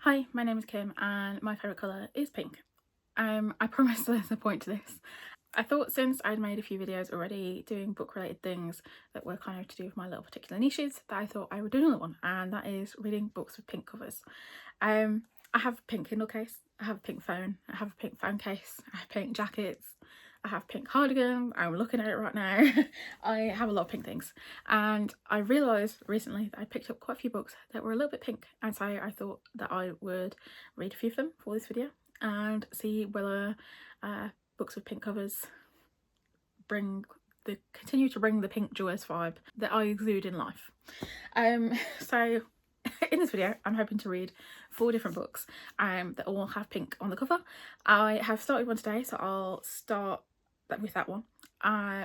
Hi, my name is Kim and my favourite colour is pink. I promise there's a point to this. I thought since I'd made a few videos already doing book related things that were kind of to do with my little particular niches that I thought I would do another one, and that is reading books with pink covers. I have a pink Kindle case, I have a pink phone, I have a pink phone case, I have pink jackets, I have pink cardigan, I'm looking at it right now. I have a lot of pink things, and I realised recently that I picked up quite a few books that were a little bit pink, and so I thought that I would read a few of them for this video and see whether books with pink covers continue to bring the pink joyous vibe that I exude in life. So in this video I'm hoping to read 4 different books that all have pink on the cover. I have started one today, so I'll start with that one,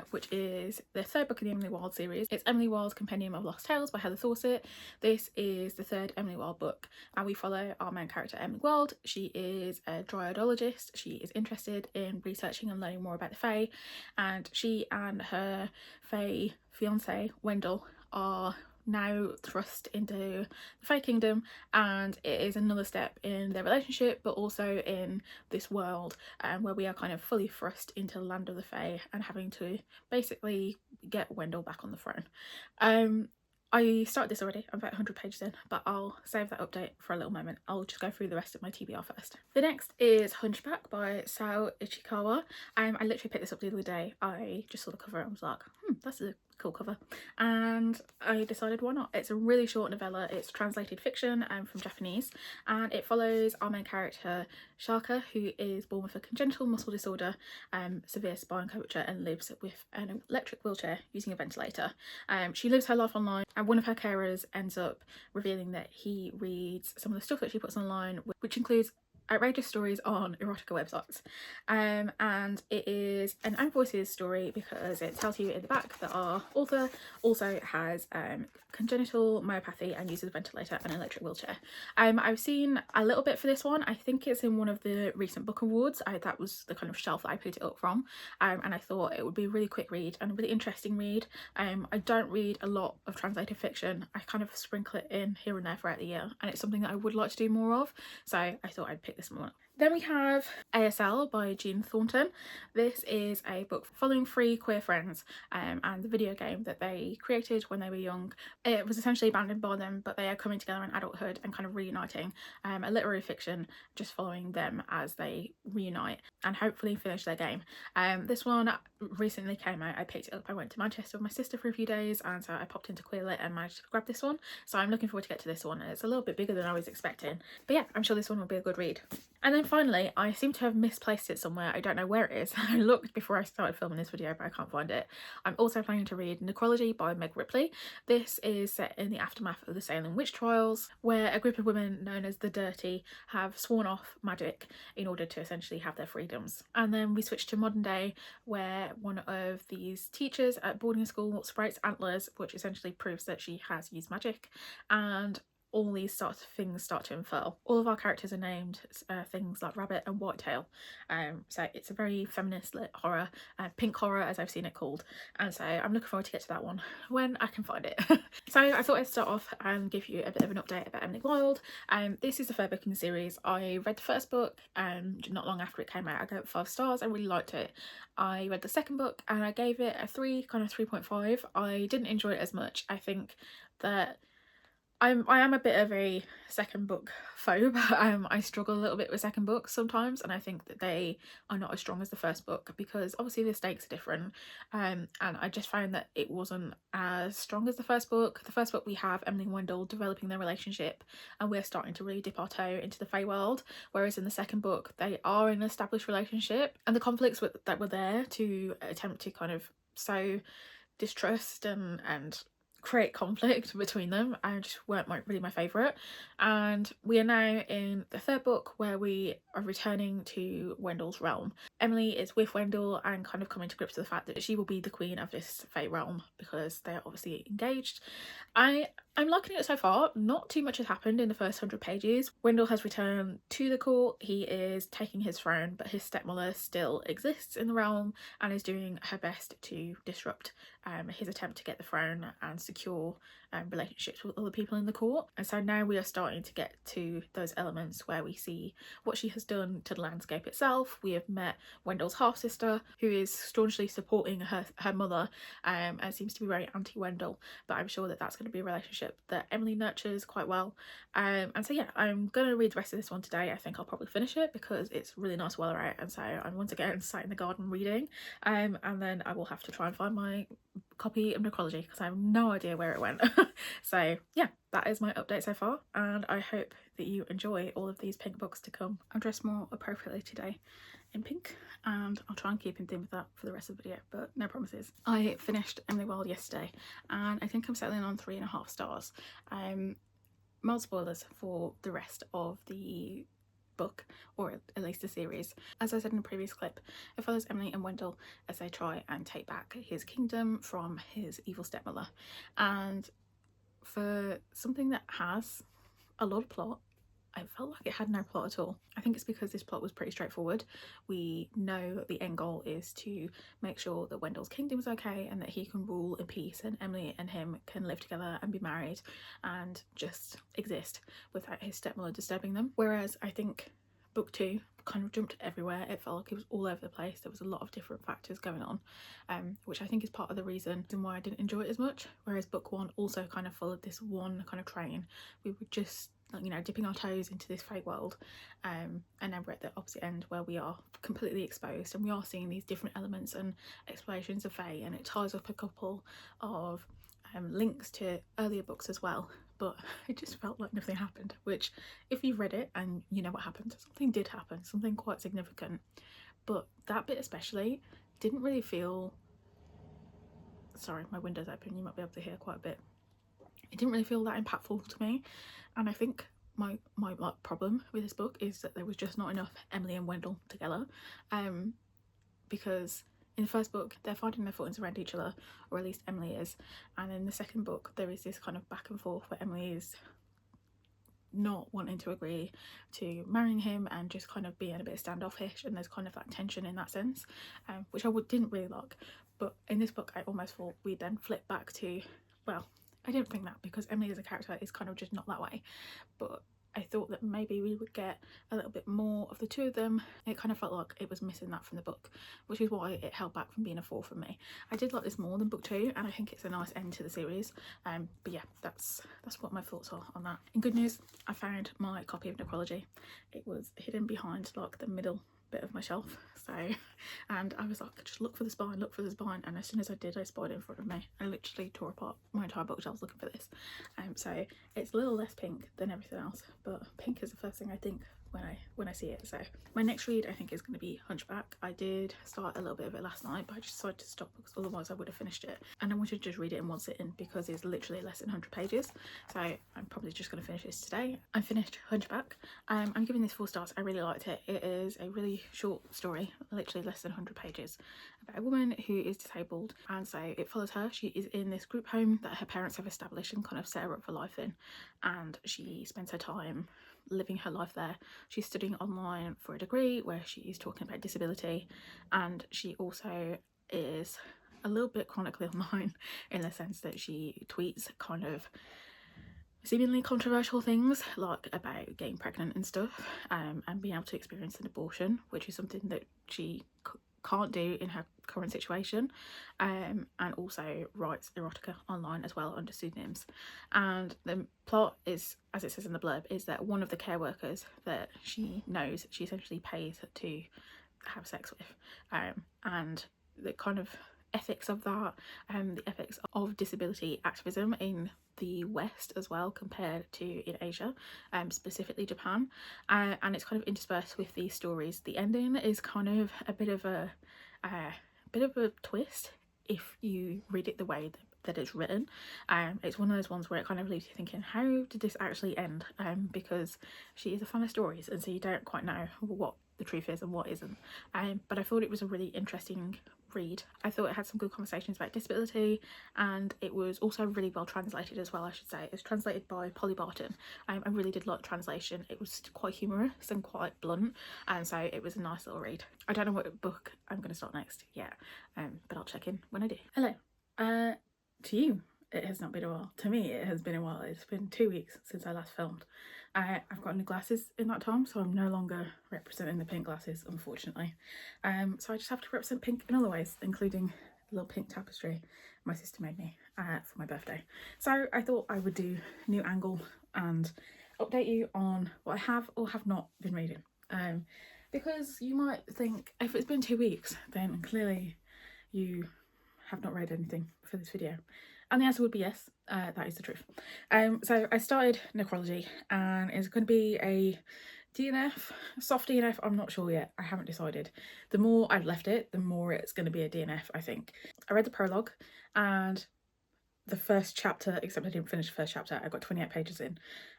which is the 3rd book in the Emily Wilde series. It's Emily Wilde's Compendium of Lost Tales by Heather Fawcett. This is the 3rd Emily Wilde book, and we follow our main character Emily Wilde. She is a dryadologist. She is interested in researching and learning more about the Fae, and she and her Fae fiance Wendell are now thrust into the Fae Kingdom, and it is another step in their relationship, but also in this world where we are kind of fully thrust into the land of the Fae and having to basically get Wendell back on the throne. I started this already, I'm about 100 pages in, but I'll save that update for a little moment. I'll just go through the rest of my TBR first. The next is Hunchback by Sao Ichikawa. I literally picked this up the other day. I just saw the cover and was like, that's a cool cover, and I decided why not. It's a really short novella. It's translated fiction from Japanese, and it follows our main character Shaka, who is born with a congenital muscle disorder, severe spine curvature, and lives with an electric wheelchair using a ventilator. She lives her life online, and one of her carers ends up revealing that he reads some of the stuff that she puts online, which includes outrageous stories on erotica websites, and it is an own voices story because it tells you in the back that our author also has congenital myopathy and uses a ventilator and an electric wheelchair. I've seen a little bit for this one. I think it's in one of the recent book awards. That was the kind of shelf that I picked it up from, and I thought it would be a really quick read and a really interesting read. I don't read a lot of translated fiction. I kind of sprinkle it in here and there throughout the year, and it's something that I would like to do more of, so I thought I'd pick this one up. Then we have ASL by Jean Thornton. This is a book following 3 queer friends and the video game that they created when they were young. It was essentially abandoned by them, but they are coming together in adulthood and kind of reuniting. A literary fiction just following them as they reunite and hopefully finish their game. This one recently came out. I picked it up. I went to Manchester with my sister for a few days, and so I popped into Queerlit and managed to grab this one. So I'm looking forward to get to this one. It's a little bit bigger than I was expecting, but yeah, I'm sure this one will be a good read. And then finally, I seem to have misplaced it somewhere. I don't know where it is. I looked before I started filming this video, but I can't find it. I'm also planning to read Necrology by Meg Ripley. This is set in the aftermath of the Salem witch trials, where a group of women known as the Dirty have sworn off magic in order to essentially have their freedoms. And then we switch to modern day, where one of these teachers at boarding school sprouts antlers, which essentially proves that she has used magic, and all these things start to unfurl. All of our characters are named things like Rabbit and Whitetail, so it's a very feminist lit horror, pink horror as I've seen it called, and so I'm looking forward to get to that one when I can find it. So I thought I'd start off and give you a bit of an update about Emily Wilde. This is the 3rd book in the series. I read the 1st book not long after it came out. I gave it 5 stars. I really liked it. I read the 2nd book and I gave it a 3.5. I didn't enjoy it as much. I think that I am a bit of a second book phobe. I struggle a little bit with second books sometimes, and I think that they are not as strong as the 1st book because obviously the stakes are different, and I just found that it wasn't as strong as the 1st book. The 1st book we have Emily and Wendell developing their relationship, and we're starting to really dip our toe into the Fae world, whereas in the 2nd book they are in an established relationship, and the conflicts that were there to attempt to kind of sow distrust and create conflict between them just weren't really my favourite. And we are now in the 3rd book, where we are returning to Wendell's realm. Emily is with Wendell and kind of coming to grips with the fact that she will be the queen of this Fae realm because they're obviously engaged. I'm liking it so far. Not too much has happened in the first 100 pages. Wendell has returned to the court. He is taking his throne, but his stepmother still exists in the realm and is doing her best to disrupt his attempt to get the throne and secure relationships with other people in the court. And so now we are starting to get to those elements where we see what she has done to the landscape itself. We have met Wendell's half-sister, who is staunchly supporting her mother, and seems to be very anti-Wendell, but I'm sure that that's going to be a relationship that Emily nurtures quite well. And so yeah, I'm going to read the rest of this one today. I think I'll probably finish it because it's really nice weather out, and so I'm once again sat in the garden reading, and then I will have to try and find my copy of Necrology because I have no idea where it went. So yeah, that is my update so far, and I hope that you enjoy all of these pink books to come. I'm dressed more appropriately today in pink, and I'll try and keep in theme with that for the rest of the video, but no promises. I finished Emily Wilde yesterday, and I think I'm settling on 3.5 stars. Mild spoilers for the rest of the book, or at least the series. As I said in a previous clip, it follows Emily and Wendell as they try and take back his kingdom from his evil stepmother, and for something that has a lot of plot, I felt like it had no plot at all. I think it's because this plot was pretty straightforward. We know that the end goal is to make sure that Wendell's kingdom is okay and that he can rule in peace, and Emily and him can live together and be married and just exist without his stepmother disturbing them. Whereas I think book 2 kind of jumped everywhere. It felt like it was all over the place. There was a lot of different factors going on, which I think is part of the reason why I didn't enjoy it as much. Whereas book 1 also kind of followed this one kind of train. We were just, you know, dipping our toes into this fake world, and then we're at the opposite end where we are completely exposed, and we are seeing these different elements and explorations of Fae, and it ties up a couple of links to earlier books as well. But it just felt like nothing happened, which if you've read it and you know what happened, something did happen, something quite significant. But that bit especially didn't really feel, sorry, my window's open, you might be able to hear quite a bit. It didn't really feel that impactful to me, and I think my like problem with this book is that there was just not enough Emily and Wendell together, because in the first book they're finding their footings around each other, or at least Emily is, and in the second book there is this kind of back and forth where Emily is not wanting to agree to marrying him and just kind of being a bit standoffish, and there's kind of that tension in that sense, which I didn't really like. But in this book I almost thought we'd then flip back to, well, I don't think that, because Emily as a character is kind of just not that way, but I thought that maybe we would get a little bit more of the two of them. It kind of felt like it was missing that from the book, which is why it held back from being a 4 for me. I did like this more than book 2, and I think it's a nice end to the series, but yeah, that's what my thoughts are on that. In good news, I found my copy of Necrology. It was hidden behind like the middle bit of my shelf, so, and I was like, just look for the spine, and as soon as I did, I spotted it in front of me. I literally tore apart my entire bookshelf looking for this. So it's a little less pink than everything else, but pink is the first thing I think when I see it. So my next read I think is going to be Hunchback. I did start a little bit of it last night, but I just decided to stop because otherwise I would have finished it, and I wanted to just read it in one sitting because it's literally less than 100 pages, so I'm probably just going to finish this today. I finished Hunchback. I'm giving this 4 stars. I really liked it. It is a really short story, literally less than 100 pages, about a woman who is disabled, and so it follows her. She is in this group home that her parents have established and kind of set her up for life in, and she spends her time living her life there. She's studying online for a degree where she is talking about disability, and she also is a little bit chronically online in the sense that she tweets kind of seemingly controversial things, like about getting pregnant and stuff, and being able to experience an abortion, which is something that she can't do in her current situation, and also writes erotica online as well under pseudonyms. And the plot is, as it says in the blurb, is that one of the care workers that she knows, she essentially pays to have sex with, and the kind of ethics of that, the ethics of disability activism in the West as well compared to in Asia, specifically Japan, and it's kind of interspersed with these stories. The ending is kind of a bit of a twist if you read it the way that it's written. It's one of those ones where it kind of leaves you thinking, how did this actually end? Because she is a fan of stories, and so you don't quite know what the truth is and what isn't. But I thought it was a really interesting read. I thought it had some good conversations about disability, and it was also really well translated as well, I should say. It was translated by Polly Barton. I really did like the translation. It was quite humorous and quite blunt, and so it was a nice little read. I don't know what book I'm going to start next yet, but I'll check in when I do. Hello. To you. it has not been a while. To me, it has been a while. It's been 2 weeks since I last filmed. I've got new glasses in that time, so I'm no longer representing the pink glasses, unfortunately. So I just have to represent pink in other ways, including a little pink tapestry my sister made me for my birthday. So I thought I would do a new angle and update you on what I have or have not been reading. Because you might think, if it's been 2 weeks, then clearly you have not read anything for this video. And the answer would be yes, that is the truth. So I started Necrology, and it's going to be a DNF, soft DNF, I'm not sure yet, I haven't decided. The more I've left it, the more it's going to be a DNF, I think. I read the prologue and the first chapter, except I didn't finish the first chapter, I got 28 pages in.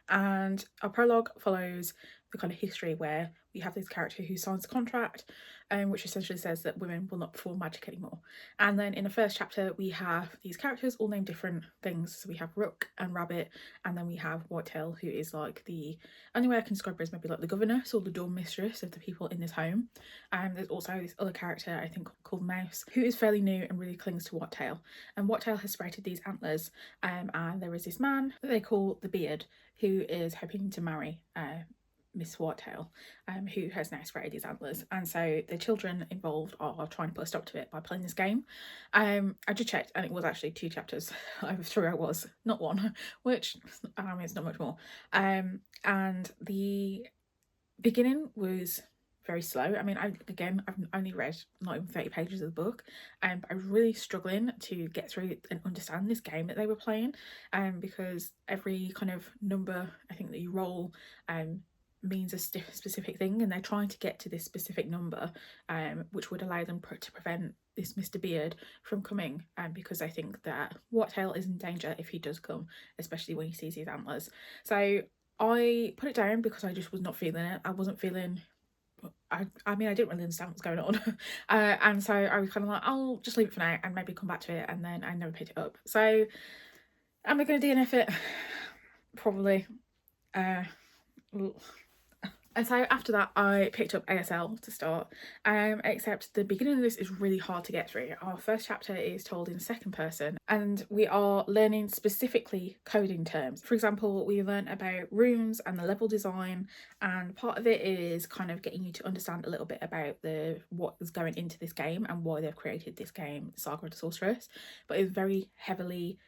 And our prologue follows the kind of history where we have this character who signs a contract, which essentially says that women will not perform magic anymore. And then in the first chapter we have these characters all named different things. So we have Rook and Rabbit, and then we have Whitetail, who is like the, only way I can describe her is maybe like the governess or the dorm mistress of the people in this home. There's also this other character I think called Mouse, who is fairly new and really clings to Whitetail. And Whitetail has sprouted these antlers, and there is this man that they call the Beard, who is hoping to marry Miss Whitetail, who has now sprouted these antlers. And so the children involved are trying to put a stop to it by playing this game. I just checked, and it was actually 2 chapters. I was sure it was, not 1, which it's not much more. And the beginning was very slow. I mean, I've only read not even 30 pages of the book, but I was really struggling to get through and understand this game that they were playing, because every kind of number I think that you roll means a specific thing, and they're trying to get to this specific number, which would allow them to prevent this Mr. Beard from coming, because I think that Whitetail is in danger if he does come, especially when he sees his antlers. So I put it down because I just was not feeling it. I wasn't feeling, I mean, I didn't really understand what's going on. And so I was kind of like, I'll just leave it for now and maybe come back to it, and then I never picked it up. So am I going to DNF it? Probably. And so after that I picked up ASL to start, except the beginning of this is really hard to get through. Our first chapter is told in second person, and we are learning specifically coding terms. For example, we learn about runes and the level design, and part of it is kind of getting you to understand a little bit about what is going into this game and why they've created this game, Saga of the Sorceress. But it's very heavily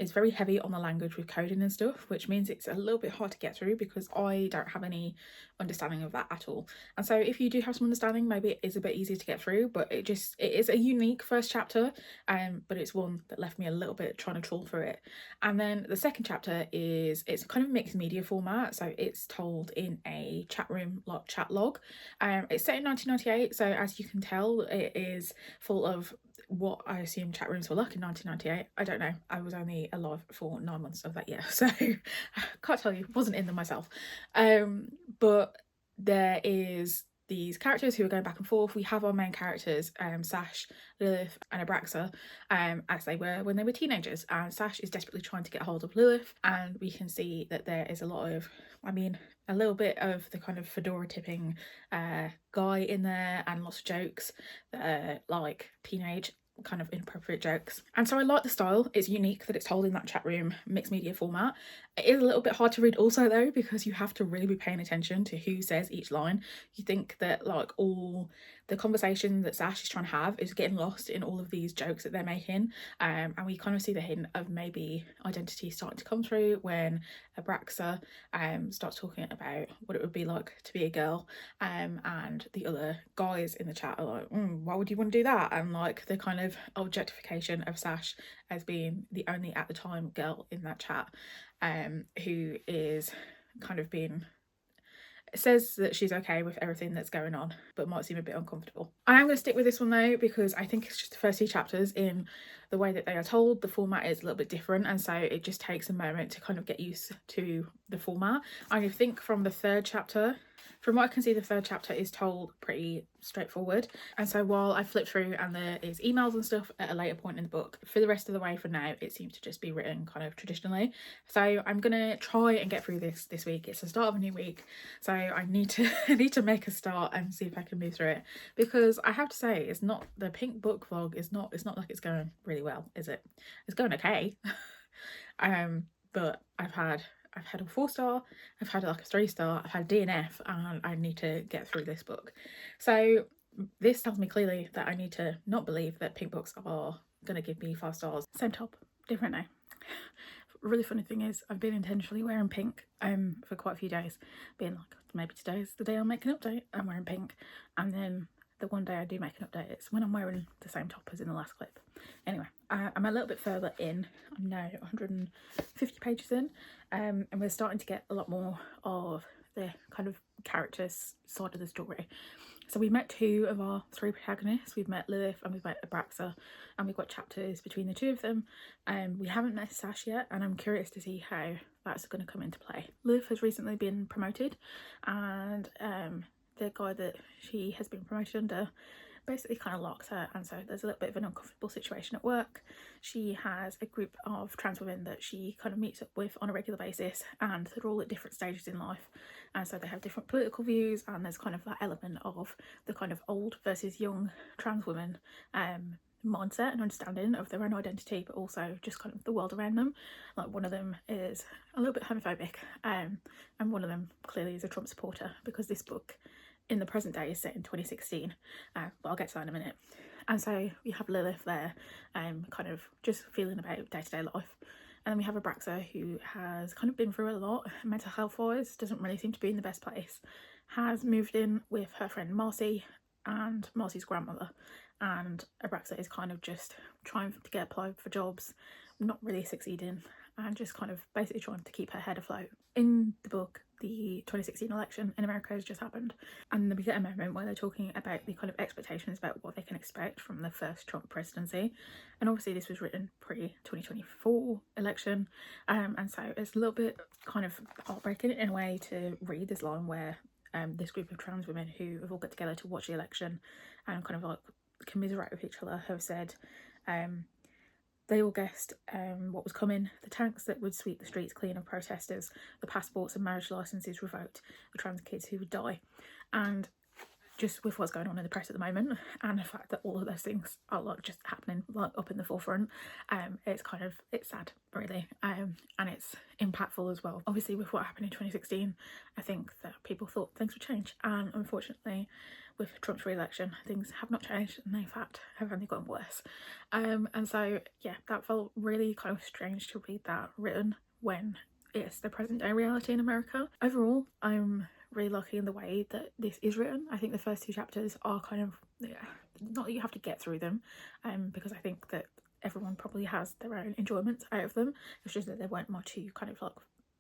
it's very heavy on the language with coding and stuff, which means it's a little bit hard to get through because I don't have any understanding of that at all. And so if you do have some understanding, maybe it is a bit easier to get through, but it is a unique first chapter, but it's one that left me a little bit trying to trawl through it. And then the second chapter it's kind of mixed media format, so it's told in a chat room chat log. It's set in 1998, so as you can tell, it is full of what I assume chat rooms were like in 1998. I don't know, I was only alive for 9 months of that year, so I can't tell you, wasn't in them myself. But there is these characters who are going back and forth. We have our main characters, Sash, Lilith and Abraxa, as they were when they were teenagers, and Sash is desperately trying to get hold of Lilith, and we can see that there is a lot of, I mean, a little bit of the kind of fedora tipping guy in there, and lots of jokes that are like teenage kind of inappropriate jokes. And so I like the style. It's unique that it's told in that chat room mixed media format. It is a little bit hard to read also though, because you have to really be paying attention to who says each line. You think that like all the conversation that Sash is trying to have is getting lost in all of these jokes that they're making, and we kind of see the hint of maybe identity starting to come through when Abraxa starts talking about what it would be like to be a girl, and the other guys in the chat are like, why would you want to do that? And like the kind of objectification of Sash as being the only at the time girl in that chat, who is kind of being, says that she's okay with everything that's going on but might seem a bit uncomfortable. I am going to stick with this one though, because I think it's just the first 2 chapters. In the way that they are told, the format is a little bit different, and so it just takes a moment to kind of get used to the format. I think from the 3rd chapter From what I can see, the third chapter is told pretty straightforward, and so while I flip through and there is emails and stuff at a later point in the book, for the rest of the way for now it seems to just be written kind of traditionally. So I'm gonna try and get through this week. It's the start of a new week, so I need to I need to make a start and see if I can move through it, because I have to say, it's not, the Pink book vlog is not, it's not like it's going really well, is it? It's going okay. But I've had a 4-star, I've had like a 3-star, I've had DNF, and I need to get through this book. So this tells me clearly that I need to not believe that Pink books are going to give me 5 stars. Same top, different name. Really funny thing is, I've been intentionally wearing pink for quite a few days, being like, maybe today's the day I'll make an update, I'm wearing pink, and then the one day I do make an update, it's when I'm wearing the same top as in the last clip. Anyway, I'm a little bit further in. I'm now 150 pages in, and we're starting to get a lot more of the kind of characters side of the story. So we met 2 of our 3 protagonists. We've met Lilith and we've met Abraxa, and we've got chapters between the 2 of them. We haven't met Sash yet, and I'm curious to see how that's going to come into play. Lilith has recently been promoted, and the guy that she has been promoted under basically kind of locks her, and so there's a little bit of an uncomfortable situation at work. She has a group of trans women that she kind of meets up with on a regular basis, and they're all at different stages in life, and so they have different political views, and there's kind of that element of the kind of old versus young trans women mindset and understanding of their own identity, but also just kind of the world around them. Like, one of them is a little bit homophobic, and one of them clearly is a Trump supporter, because this book in the present day is set in 2016, but I'll get to that in a minute. And so we have Lilith there, kind of just feeling about day-to-day life, and then we have Abraxa, who has kind of been through a lot mental health wise, doesn't really seem to be in the best place, has moved in with her friend Marcy and Marcy's grandmother, and Abraxa is kind of just trying to get applied for jobs, not really succeeding, and just kind of basically trying to keep her head afloat. In the book, the 2016 election in America has just happened, and then we get a moment where they're talking about the kind of expectations about what they can expect from the first Trump presidency, and obviously this was written pre-2024 election, and so it's a little bit kind of heartbreaking in a way to read this line where this group of trans women who have all got together to watch the election and kind of like commiserate with each other have said they all guessed what was coming: the tanks that would sweep the streets clean of protesters, the passports and marriage licenses revoked, the trans kids who would die. And just with what's going on in the press at the moment, and the fact that all of those things are like just happening like up in the forefront, it's sad really, and it's impactful as well. Obviously with what happened in 2016, I think that people thought things would change, and unfortunately with Trump's re-election things have not changed, and they in fact have only gotten worse. And so yeah, that felt really kind of strange to read that written when it's the present day reality in America. Overall, I'm really lucky in the way that this is written. I think the first 2 chapters are kind of, not that you have to get through them, because I think that everyone probably has their own enjoyment out of them. It's just that they weren't my 2 kind of like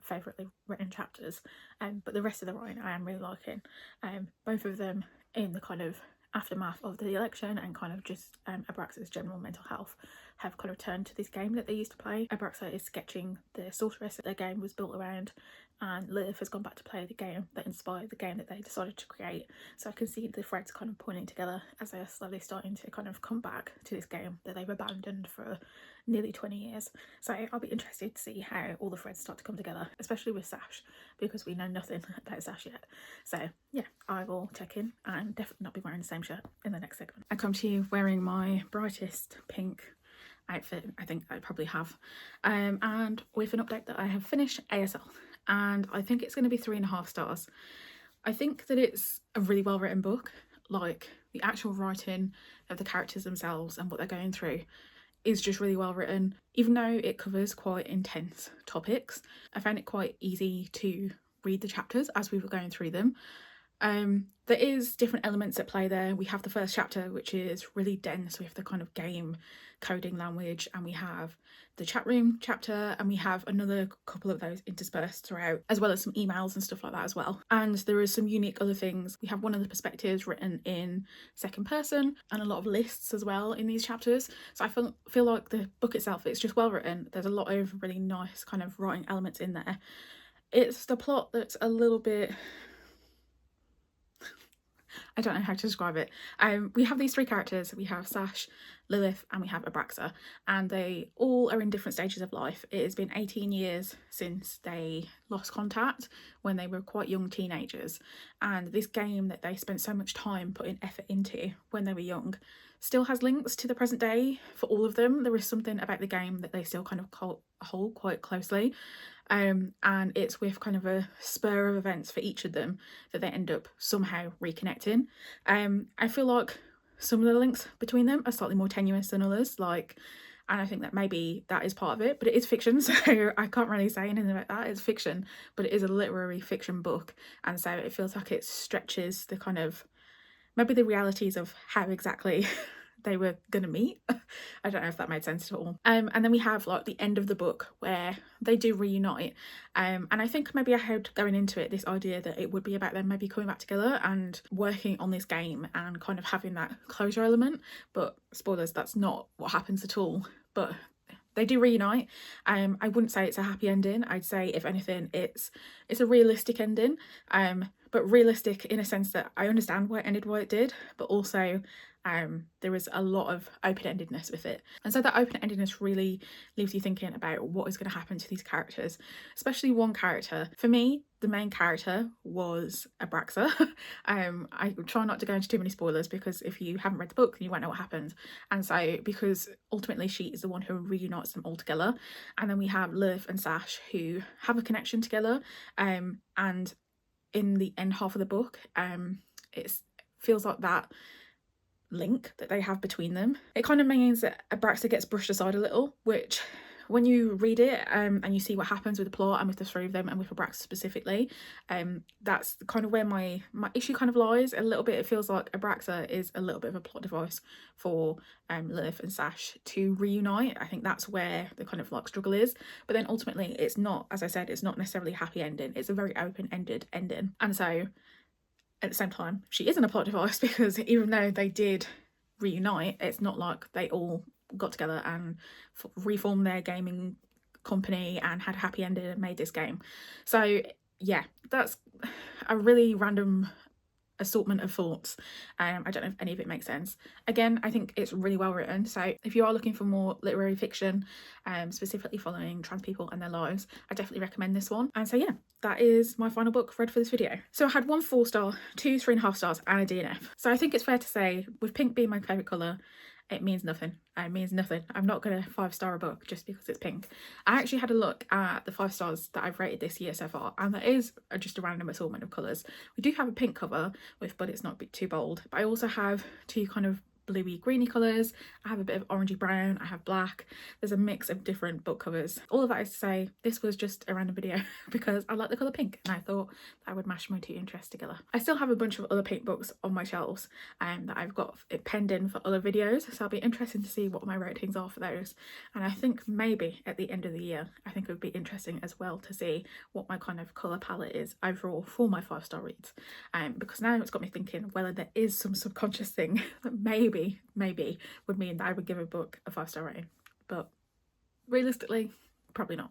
favouritely written chapters, but the rest of the writing I am really liking. Both of them in the kind of aftermath of the election and kind of just Abraxa's general mental health have kind of turned to this game that they used to play. Abraxa is sketching the sorceress that their game was built around, and Lilith has gone back to play the game that inspired the game that they decided to create. So I can see the threads kind of pointing together as they are slowly starting to kind of come back to this game that they've abandoned for nearly 20 years. So I'll be interested to see how all the threads start to come together, especially with Sash, because we know nothing about Sash yet. So yeah, I will check in and definitely not be wearing the same shirt in the next segment. I come to you wearing my brightest pink outfit I think I probably have, and with an update that I have finished ASL, and I think it's going to be 3.5 stars. I think that it's a really well written book. Like, the actual writing of the characters themselves and what they're going through is just really well written. Even though it covers quite intense topics, I found it quite easy to read the chapters as we were going through them. There is different elements at play there. We have the first chapter, which is really dense with the kind of game coding language, and we have the chat room chapter, and we have another couple of those interspersed throughout, as well as some emails and stuff like that as well. And there is some unique other things. We have one of the perspectives written in second person, and a lot of lists as well in these chapters. So I feel like the book itself, it's just well written. There's a lot of really nice kind of writing elements in there. It's the plot that's a little bit I don't know how to describe it. We have these three characters. We have Sash, Lilith, and we have Abraxa, and they all are in different stages of life. It has been 18 years since they lost contact when they were quite young teenagers, and this game that they spent so much time putting effort into when they were young still has links to the present day for all of them. There is something about the game that they still kind of hold quite closely. And it's with kind of a spur of events for each of them that they end up somehow reconnecting. I feel like some of the links between them are slightly more tenuous than others, and I think that maybe that is part of it, but it is fiction, so I can't really say anything about that. It's fiction, but it is a literary fiction book, and so it feels like it stretches the kind of maybe the realities of how exactly they were gonna meet. I don't know if that made sense at all. And then we have like the end of the book where they do reunite. And I think maybe I had going into it this idea that it would be about them maybe coming back together and working on this game and kind of having that closure element. But spoilers, that's not what happens at all. But they do reunite. I wouldn't say it's a happy ending. I'd say if anything, it's a realistic ending. But realistic in a sense that I understand why it ended why it did, but also there is a lot of open-endedness with it, and so that open-endedness really leaves you thinking about what is going to happen to these characters, especially one character. For me, the main character was Abraxa. I try not to go into too many spoilers because if you haven't read the book you won't know what happens, and so because ultimately she is the one who reunites them all together. And then we have Lilith and Sash who have a connection together, and in the end half of the book it feels like that link that they have between them, it kind of means that Abraxa gets brushed aside a little, which when you read it and you see what happens with the plot and with the three of them and with Abraxa specifically, that's kind of where my issue kind of lies a little bit. It feels like Abraxa is a little bit of a plot device for Lilith and Sash to reunite. I think that's where the kind of like struggle is, but then ultimately it's not, as I said, it's not necessarily a happy ending. It's a very open-ended ending, and so at the same time she isn't a plot device because even though they did reunite, it's not like they all got together and reformed their gaming company and had a happy ending and made this game. So yeah, that's a really random assortment of thoughts. I don't know if any of it makes sense. Again, I think it's really well written, so if you are looking for more literary fiction specifically following trans people and their lives, I definitely recommend this one. And so yeah, that is my final book read for this video. So I had 1 4-star, 2 3.5 stars and a DNF. So I think it's fair to say, with pink being my favourite colour, it means nothing. It means nothing. I'm not going to 5-star a book just because it's pink. I actually had a look at the 5 stars that I've rated this year so far, and that is just a random assortment of colours. We do have a pink cover with, but it's not too bold. But I also have 2 kind of bluey greeny colours. I have a bit of orangey brown, I have black. There's a mix of different book covers. All of that is to say, this was just a random video because I like the colour pink and I thought I would mash my 2 interests together. I still have a bunch of other pink books on my shelves that I've got penned in for other videos, so I'll be interested to see what my ratings are for those. And I think maybe at the end of the year, I think it would be interesting as well to see what my kind of colour palette is overall for my 5-star reads, because now it's got me thinking whether there is some subconscious thing that maybe would mean that I would give a book a 5-star rating, but realistically probably not.